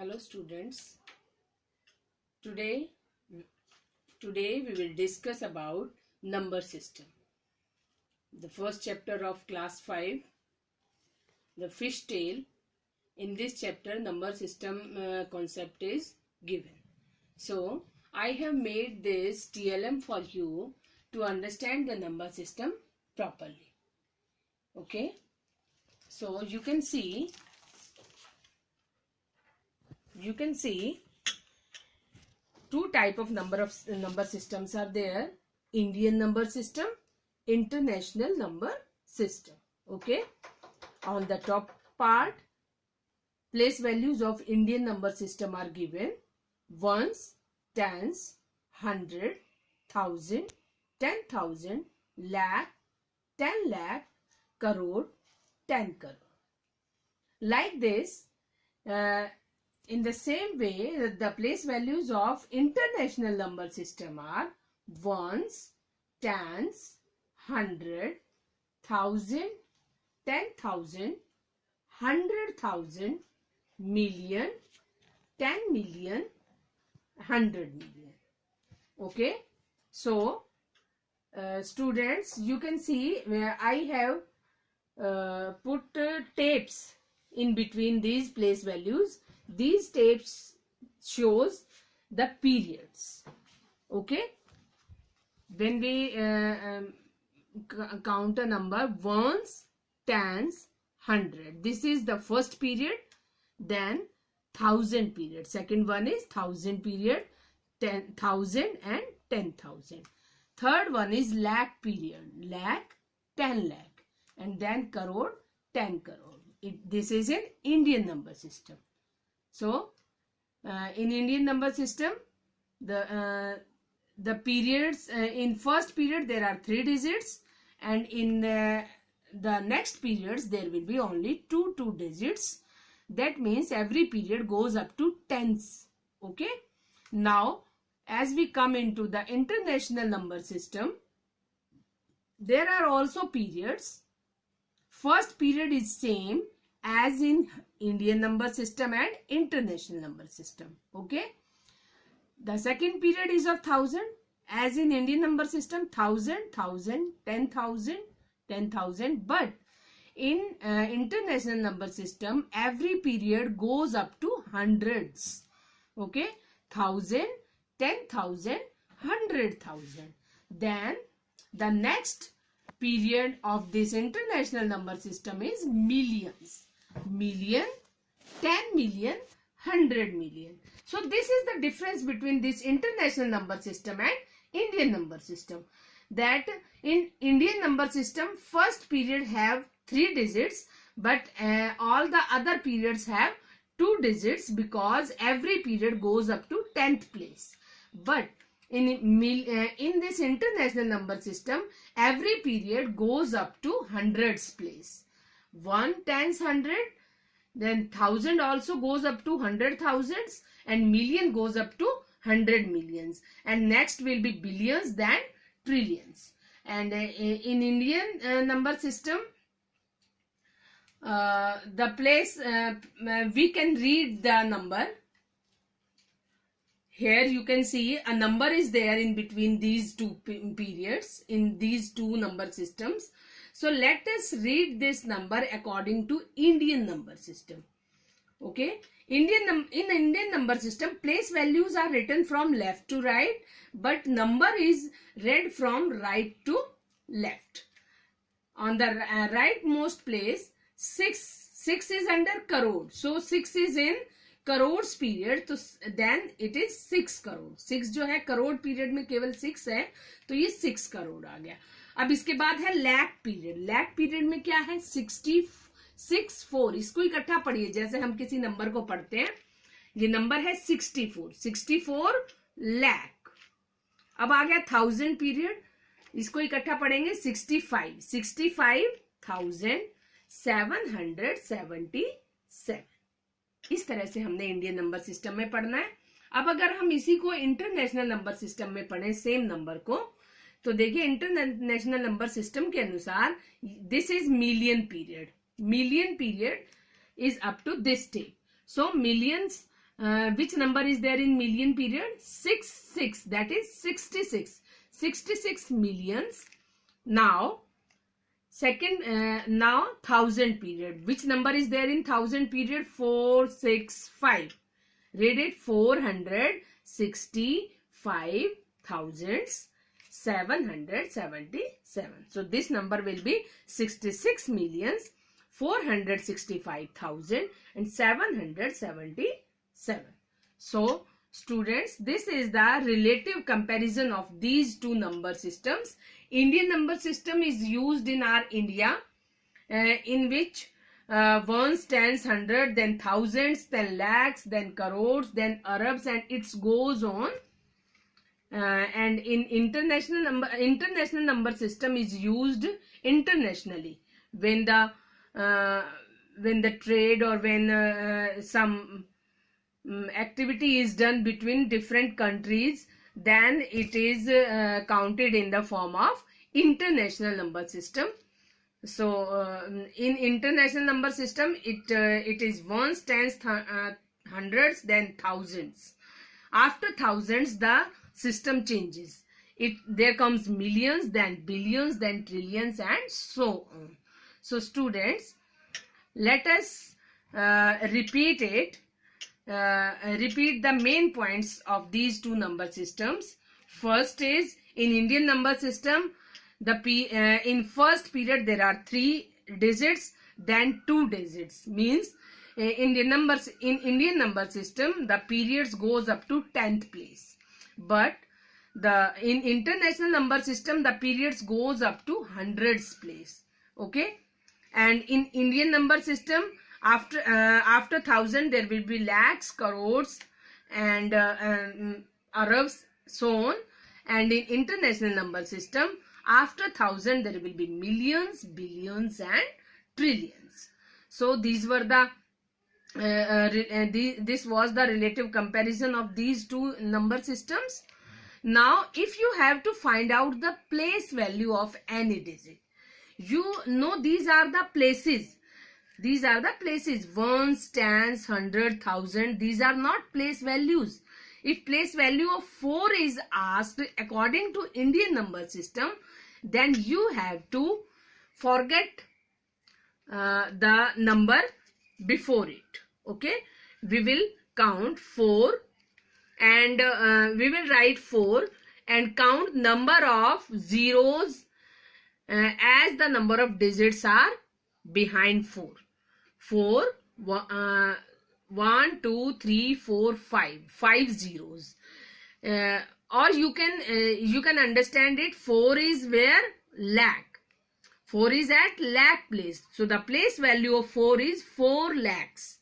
Hello students. Today we will discuss about number system. The first chapter of class 5, the fish tale. In this chapter number system concept is given. So I have made this TLM for you to understand the number system properly. Okay. So you can see two type of number systems are there: Indian number system, international number system. Okay, on the top part, place values of Indian number system are given: ones, tens, 100, 1000, 10,000, lakh, 10 lakh, crore, 10 crore. Like this, in the same way, the place values of international number system are ones, tens, 100, 1000, 10,000, 100,000, million, 10 million, 100 million. Okay, so students, you can see where I have put tapes in between these place values. These tapes shows the periods. Okay, when we count a number ones, tens, 100, this is the first period. Then 1000 period, second one is 1000 period, 10,000 and 10,000. Third one is lakh period, lakh, 10 lakh, and then crore, 10 crore. This is an Indian number system. So in Indian number system, the periods, in first period there are 3 digits, and in the next periods there will be only two digits. That means every period goes up to tens. Okay, now as we come into the international number system, there are also periods. First period is same as in Indian number system and international number system. Okay, the second period is of 1000 as in Indian number system, 1000, 1000, 10,000, 10,000. But in international number system, every period goes up to hundreds. Okay, 1000, 10,000, 100,000. Then the next period of this international number system is millions. Million, 10 million, 100 million. So this is the difference between this international number system and Indian number system. That in Indian number system, first period have 3 digits, but all the other periods have 2 digits because every period goes up to 10th place. But in this international number system, every period goes up to hundreds place. 1 tens 100, then 1000 also goes up to 100,000s, and million goes up to 100 millions, and next will be billions, then trillions. And in Indian number system, the place we can read the number. Here you can see a number is there in between these two periods in these two number systems. So let us read this number according to Indian number system. Okay, in Indian number system, place values are written from left to right, but number is read from right to left. On the rightmost place, 6 is under crore. So 6 is in crores period, तो then it is 6 crore. 6 जो है crore period में केवल 6 है, तो ये 6 करोड़ आ गया. अब इसके बाद है लैख पीरियड. लैख पीरियड में क्या है? 64. इसको इकट्ठा पढ़िए जैसे हम किसी नंबर को पढ़ते हैं. ये नंबर है 64 लैख. अब आ गया 1000 पीरियड. इसको इकट्ठा पढ़ेंगे 65,777. इस तरह से हमने इंडियन नंबर सिस्टम में पढ़ना है. अब अगर हम इसी को इंटरनेशनल नंबर सिस्टम में पढ़ें सेम नंबर को, तो देखिए इंटरनेशनल नंबर सिस्टम के अनुसार this is million period. Million period is up to this date. So millions which number is there in million period? 6, that is 66. 66 millions. Now now 1000 period. Which number is there in 1000 period? 465. Read it. 465,777. So this number will be 66,465,777. So students, this is the relative comparison of these two number systems. Indian number system is used in our India, in which ones, tens, hundred, then thousands, then lakhs, then crores, then arabs, and it goes on. And in international number system is used internationally when the trade or when some activity is done between different countries, then it is counted in the form of international number system. So in international number system, it is ones, tens, hundreds, then thousands. After thousands, the system changes. There comes millions, then billions, then trillions, and so on. So students, let us repeat it. Repeat the main points of these two number systems. First is, in Indian number system, in first period there are 3 digits, then 2 digits. Means in Indian number system the periods goes up to 10th place, but in international number system the periods goes up to 100th place. Okay, and in Indian number system, after 1000 there will be lakhs, crores, and arabs, so on. And in international number system, after 1000 there will be millions, billions, and trillions. So these were this was the relative comparison of these two number systems. Now if you have to find out the place value of any digit, you know these are the places. These are the places. Ones, tens, 100, 1000. These are not place values. If place value of 4 is asked according to Indian number system, then you have to forget the number before it. Okay. We will count 4 and we will write 4 and count number of zeros as the number of digits are behind 4. 4, 1, 2, 3, 4, 5. 5 zeros. Or you can understand it. 4 is where? Lakh. 4 is at lakh place. So the place value of 4 is 4 lakhs.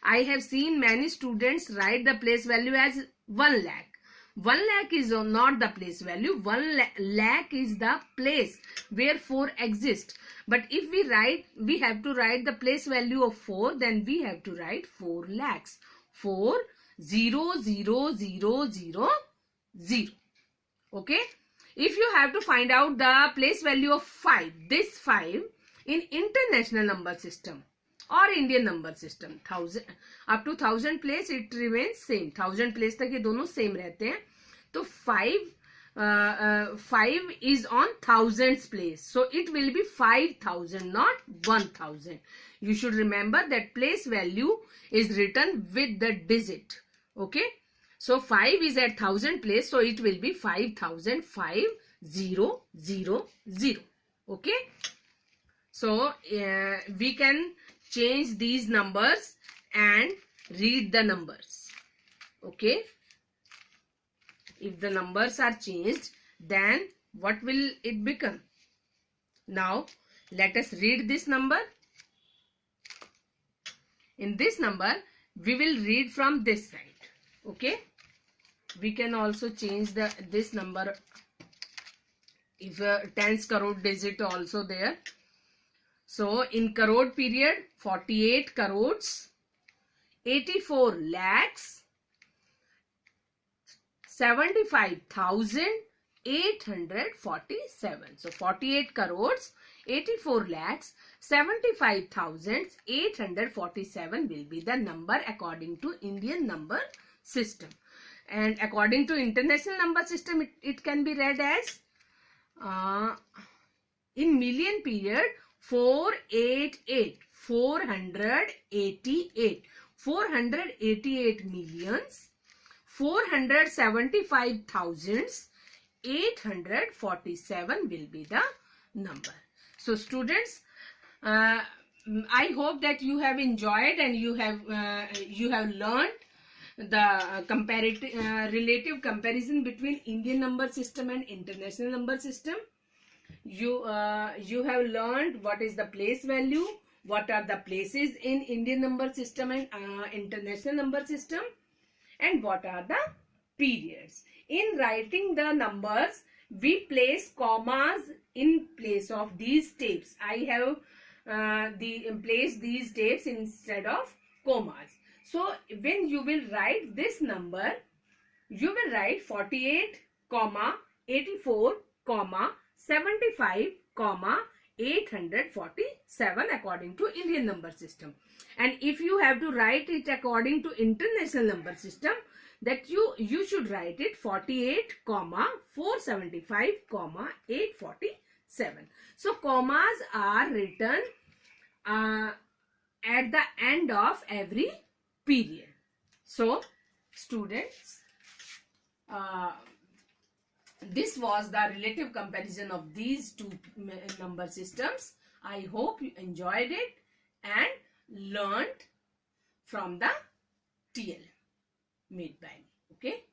I have seen many students write the place value as 1 lakh. 1 lakh is not the place value. 1 lakh is the place where 4 exists. But if we have to write the place value of 4, then we have to write 4 lakhs. 4 0 0 0 0 0. Okay. If you have to find out the place value of 5, this 5 in international number system or Indian number system, 1000 up to 1000 place it remains same. 1000 place तक ये दोनों same रहते हैं. तो 5 is on thousands place, so it will be 5000, not 1000. You should remember that place value is written with the digit. Okay, so 5 is at 1000 place, so it will be 5000, 5000. Okay, so we can change these numbers and read the numbers. Okay, if the numbers are changed, then what will it become? Now let us read this number. In this number we will read from this side. Okay, we can also change this number if tens crore digit also there. So in crore period, 48 crores, 84 lakhs, 75,000, 847. So 48 crores 84 lakhs 75,847 will be the number according to Indian number system. And according to international number system, it can be read as in million period 488 millions 475,847 will be the number. So students, I hope that you have enjoyed and you have learned the comparative relative comparison between Indian number system and international number system. You have learned what is the place value, what are the places in Indian number system and international number system, and what are the periods. In writing the numbers, we place commas in place of these tapes. I have placed these tapes instead of commas. So when you will write this number, you will write 48, 84, 75, 847 according to Indian number system. And if you have to write it according to international number system, that you should write it 48, 475, 847. So commas are written at the end of every period. So students, this was the relative comparison of these two number systems. I hope you enjoyed it and learned from the TL made by me. Okay.